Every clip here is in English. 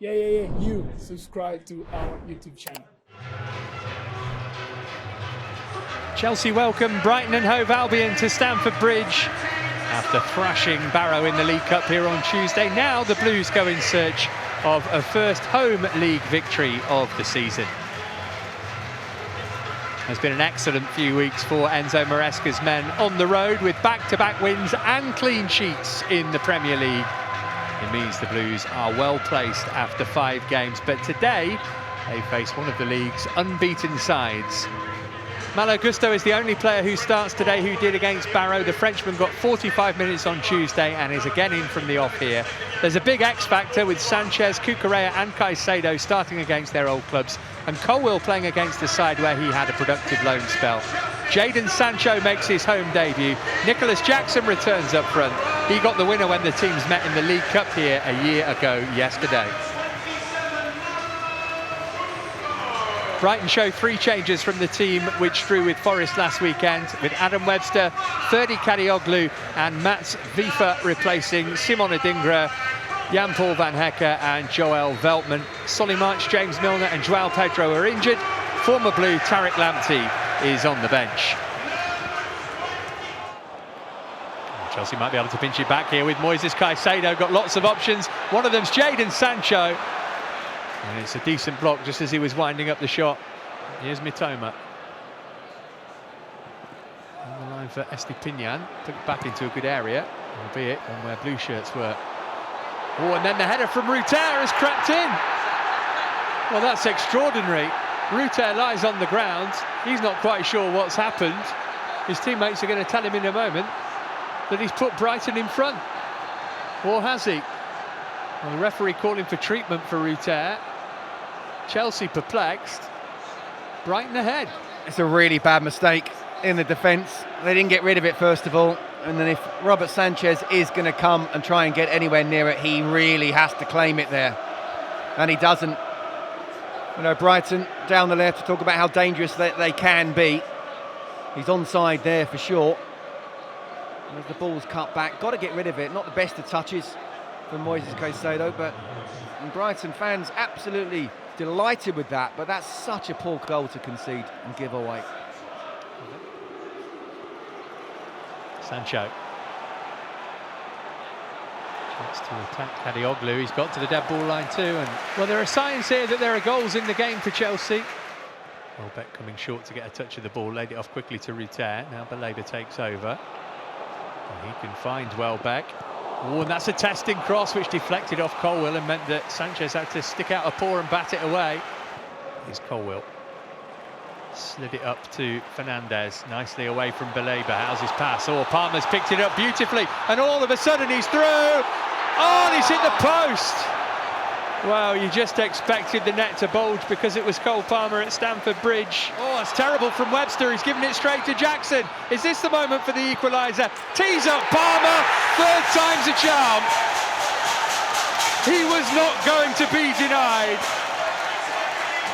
You subscribe to our YouTube channel. Chelsea welcome Brighton and Hove Albion to Stamford Bridge after thrashing Barrow in the League Cup here on Tuesday. Now the Blues go in search of a first home league victory of the season. It's been an excellent few weeks for Enzo Maresca's men on the road with back-to-back wins and clean sheets in the Premier League. It means the Blues are well placed after 5 games, but today they face one of the league's unbeaten sides. Malo Gusto is the only player who starts today who did against Barrow. The Frenchman got 45 minutes on Tuesday and is again in from the off here. There's a big X factor with Sanchez, Cucurella and Caicedo starting against their old clubs, and Colwill playing against the side where he had a productive loan spell. Jadon Sancho makes his home debut. Nicholas Jackson returns up front. He got the winner when the teams met in the League Cup here a year ago yesterday. Brighton show 3 changes from the team which drew with Forest last weekend, with Adam Webster, Ferdi Kadioglu and Mats Vifa replacing Simon Adingra, Jan-Paul van Hecke and Joel Veltman. Solly March, James Milner and Joao Pedro are injured. Former Blue Tariq Lamptey is on the bench. Chelsea might be able to pinch it back here with Moises Caicedo, got lots of options. One of them's Jadon Sancho. And it's a decent block just as he was winding up the shot. Here's Mitoma. On the line for Estepinian. Took it back into a good area, albeit one where blue shirts were. Oh, and then the header from Rutter has crept in. Well, that's extraordinary. Rutter lies on the ground. He's not quite sure what's happened. His teammates are going to tell him in a moment that he's put Brighton in front. Or has he? Well, the referee calling for treatment for Rutter. Chelsea perplexed. Brighton ahead. It's a really bad mistake in the defence. They didn't get rid of it first of all, and then if Robert Sanchez is going to come and try and get anywhere near it, he really has to claim it there, and he doesn't. You know, Brighton down the left to talk about how dangerous they can be. He's onside there for sure. And as the ball's cut back, got to get rid of it. Not the best of touches from Moises Caicedo, but Brighton fans absolutely delighted with that, but that's such a poor goal to concede and give away. Sancho. Chance to attack Kadioglu. He's got to the dead ball line too, and well, there are signs here that there are goals in the game for Chelsea. Welbeck coming short to get a touch of the ball, laid it off quickly to Rutter. Now Baleba takes over. And he can find Welbeck. Oh, and that's a testing cross which deflected off Colwill and meant that Sanchez had to stick out a paw and bat it away. Here's Colwill. Slid it up to Fernandez, nicely away from Baleba. How's his pass? Oh, Palmer's picked it up beautifully, and all of a sudden he's through. Oh, and he's hit the post. Well, you just expected the net to bulge because it was Cole Palmer at Stamford Bridge. Oh, it's terrible from Webster. He's given it straight to Jackson. Is this the moment for the equaliser? Tees up Palmer. 3rd time's a charm. He was not going to be denied.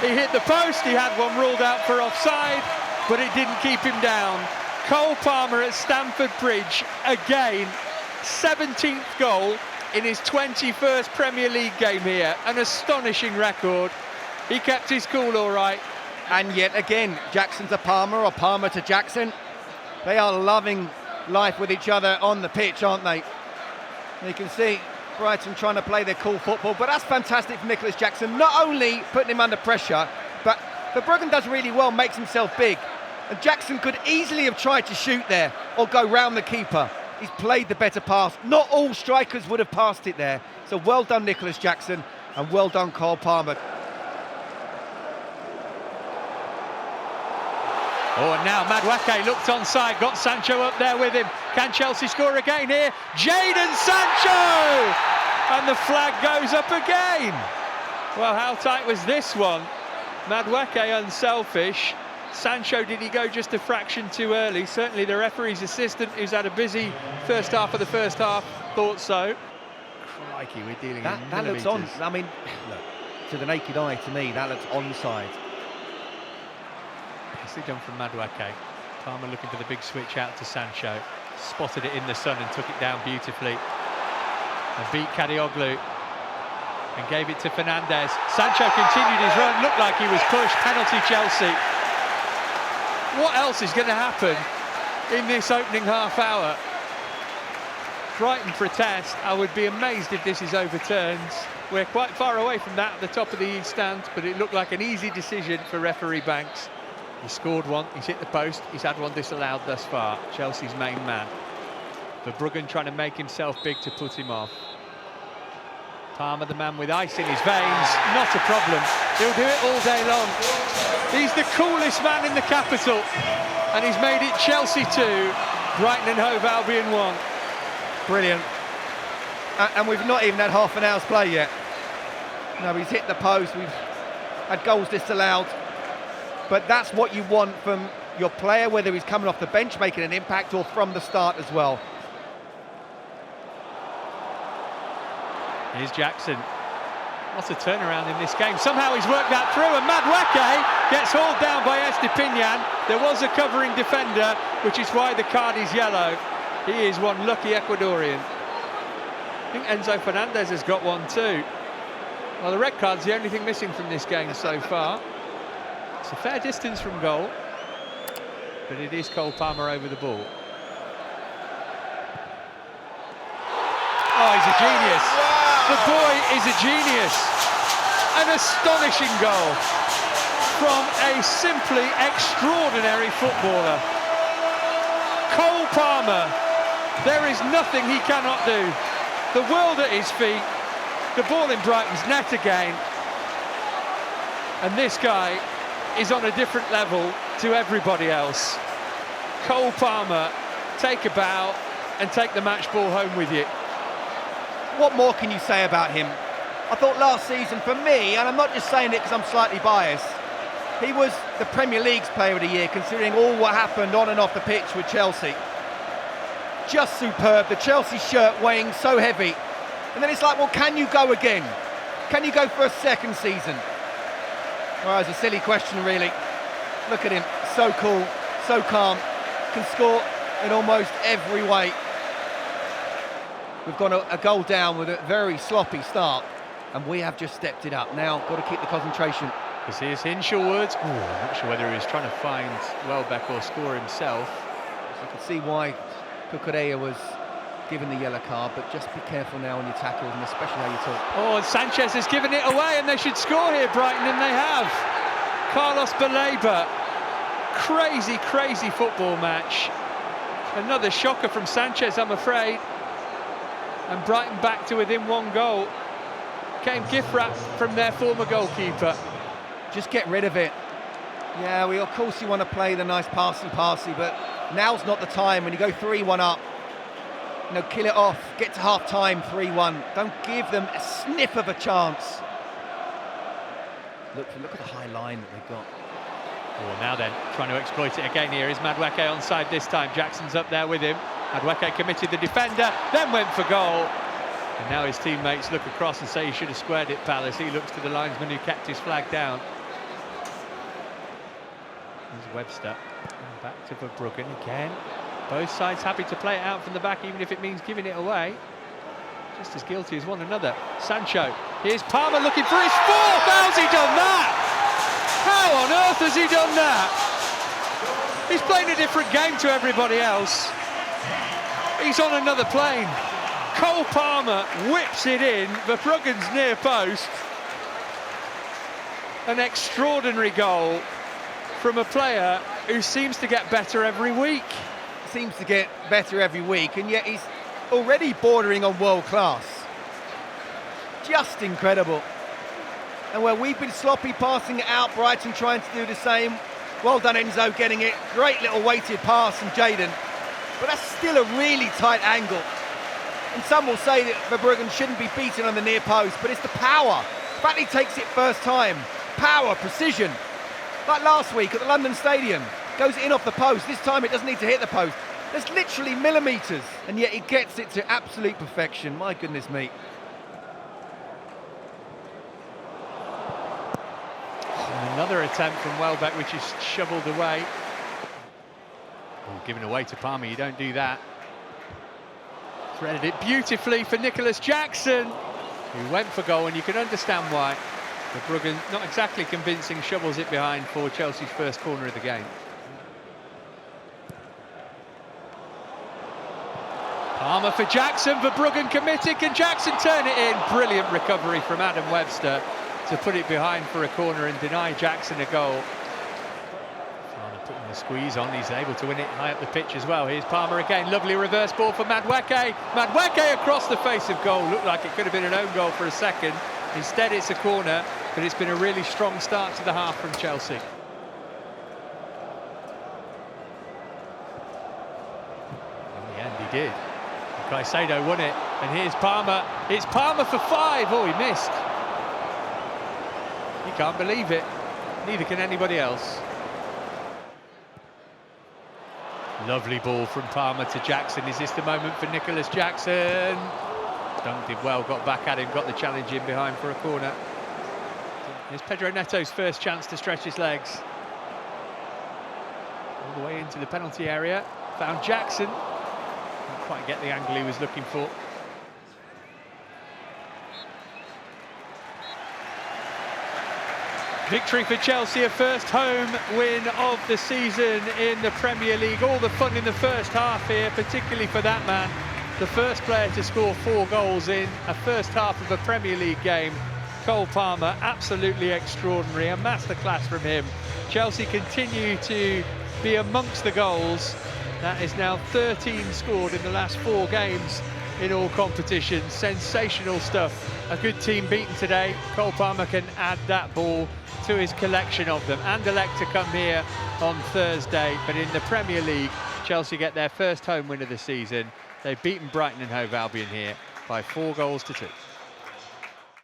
He hit the post. He had one ruled out for offside, but it didn't keep him down. Cole Palmer at Stamford Bridge again. 17th goal in his 21st Premier League game here. An astonishing record. He kept his cool all right. And yet again, Jackson to Palmer or Palmer to Jackson. They are loving life with each other on the pitch, aren't they? You can see Brighton trying to play their cool football, but that's fantastic for Nicholas Jackson. Not only putting him under pressure, but Verbruggen does really well, makes himself big. And Jackson could easily have tried to shoot there or go round the keeper. He's played the better pass. Not all strikers would have passed it there. So well done, Nicholas Jackson, and well done, Cole Palmer. Oh, and now Madueke looked onside, got Sancho up there with him. Can Chelsea score again here? Jadon Sancho! And the flag goes up again. Well, how tight was this one? Madueke unselfish. Sancho, did he go just a fraction too early? Certainly the referee's assistant, who's had a busy first half of the first half, thought so. Crikey, we're dealing in that looks on. I mean, look, to the naked eye, to me, that looks onside. Nicely done from Madueke. Palmer looking for the big switch out to Sancho. Spotted it in the sun and took it down beautifully. And beat Kadioglu. and gave it to Fernandes. Sancho continued his run, looked like he was pushed. Penalty Chelsea. What else is going to happen in this opening half hour? Brighton protest. I would be amazed if this is overturned. We're quite far away from that at the top of the East stand, but it looked like an easy decision for referee Banks. He scored one, he's hit the post, he's had one disallowed thus far. Chelsea's main man. Verbruggen trying to make himself big to put him off. Palmer, the man with ice in his veins, not a problem. He'll do it all day long. He's the coolest man in the capital, and he's made it Chelsea 2, Brighton and Hove Albion 1. Brilliant. And we've not even had half an hour's play yet. No, he's hit the post, we've had goals disallowed. But that's what you want from your player, whether he's coming off the bench, making an impact, or from the start as well. Here's Jackson. What a turnaround in this game. Somehow he's worked that through, and Matchday gets hauled down by Estepinian. There was a covering defender, which is why the card is yellow. He is one lucky Ecuadorian. I think Enzo Fernandez has got one too. Well, the red card's the only thing missing from this game so far. It's a fair distance from goal, but it is Cole Palmer over the ball. Oh, he's a genius. The boy is a genius. An astonishing goal from a simply extraordinary footballer. Cole Palmer, there is nothing he cannot do. The world at his feet, the ball in Brighton's net again. And this guy is on a different level to everybody else. Cole Palmer, take a bow and take the match ball home with you. What more can you say about him? I thought last season, for me, and I'm not just saying it because I'm slightly biased, he was the Premier League's player of the year, considering all what happened on and off the pitch with Chelsea. Just superb, the Chelsea shirt weighing so heavy. And then it's like, well, can you go again? Can you go for a second season? Well, it's a silly question, really. Look at him, so cool, so calm, can score in almost every way. We've gone a goal down with a very sloppy start, and we have just stepped it up. Now, got to keep the concentration. Because here's Hinshelwood. I'm not sure whether he was trying to find Welbeck or score himself. So you can see why Cucurella was given the yellow card, but just be careful now on your tackles, and especially how you talk. Oh, and Sanchez has given it away, and they should score here, Brighton, and they have. Carlos Baleba. Crazy, crazy football match. Another shocker from Sanchez, I'm afraid. And Brighton back to within one goal. Came gift wrap from their former goalkeeper. Just get rid of it. Yeah, of course you want to play the nice passy, but now's not the time. When you go 3-1 up, kill it off, get to half-time 3-1. Don't give them a sniff of a chance. Look at the high line that they've got. Oh, now then, trying to exploit it again here is Matchday onside this time. Jackson's up there with him. Matchday committed the defender, then went for goal. And now his teammates look across and say he should have squared it, Palace. He looks to the linesman who kept his flag down. There's Webster. And back to Verbruggen again. Both sides happy to play it out from the back, even if it means giving it away. Just as guilty as one another. Sancho. Here's Palmer looking for his fourth. How's he done that? How on earth has he done that? He's playing a different game to everybody else. He's on another plane. Cole Palmer whips it in. Verbruggen's near post. An extraordinary goal from a player who seems to get better every week. Seems to get better every week, and yet he's already bordering on world class. Just incredible. And where we've been sloppy passing it out, Brighton trying to do the same. Well done, Enzo, getting it. Great little weighted pass from Jadon. But that's still a really tight angle. And some will say that Verbruggen shouldn't be beaten on the near post, but it's the power. The fact he takes it first time. Power, precision. Like last week at the London Stadium. Goes in off the post. This time it doesn't need to hit the post. There's literally millimetres, and yet he gets it to absolute perfection. My goodness me. And another attempt from Welbeck, which is shoveled away. Oh, given away to Palmer, you don't do that. Threaded it beautifully for Nicholas Jackson. who went for goal, and you can understand why. But Bruggen, not exactly convincing, shovels it behind for Chelsea's first corner of the game. Palmer for Jackson, for Bruggen committed. Can Jackson turn it in? Brilliant recovery from Adam Webster to put it behind for a corner and deny Jackson a goal. Palmer putting the squeeze on, he's able to win it high up the pitch as well. Here's Palmer again, lovely reverse ball for Madueke. Madueke across the face of goal, looked like it could have been an own goal for a second. Instead it's a corner, but it's been a really strong start to the half from Chelsea. In the end he did. Caicedo won it, and here's Palmer. It's Palmer for 5. Oh, he missed. You can't believe it. Neither can anybody else. Lovely ball from Palmer to Jackson. Is this the moment for Nicholas Jackson? Dunk did well, got back at him, got the challenge in behind for a corner. Here's Pedro Neto's first chance to stretch his legs. All the way into the penalty area. Found Jackson. Didn't quite get the angle he was looking for. Victory for Chelsea, a first home win of the season in the Premier League. All the fun in the first half here, particularly for that man. The first player to score 4 goals in a first half of a Premier League game. Cole Palmer, absolutely extraordinary, a masterclass from him. Chelsea continue to be amongst the goals. That is now 13 scored in the last 4 games in all competitions. Sensational stuff. A good team beaten today. Cole Palmer can add that ball to his collection of them, and elect to come here on Thursday. But in the Premier League, Chelsea get their first home win of the season. They've beaten Brighton and Hove Albion here by 4 goals to 2.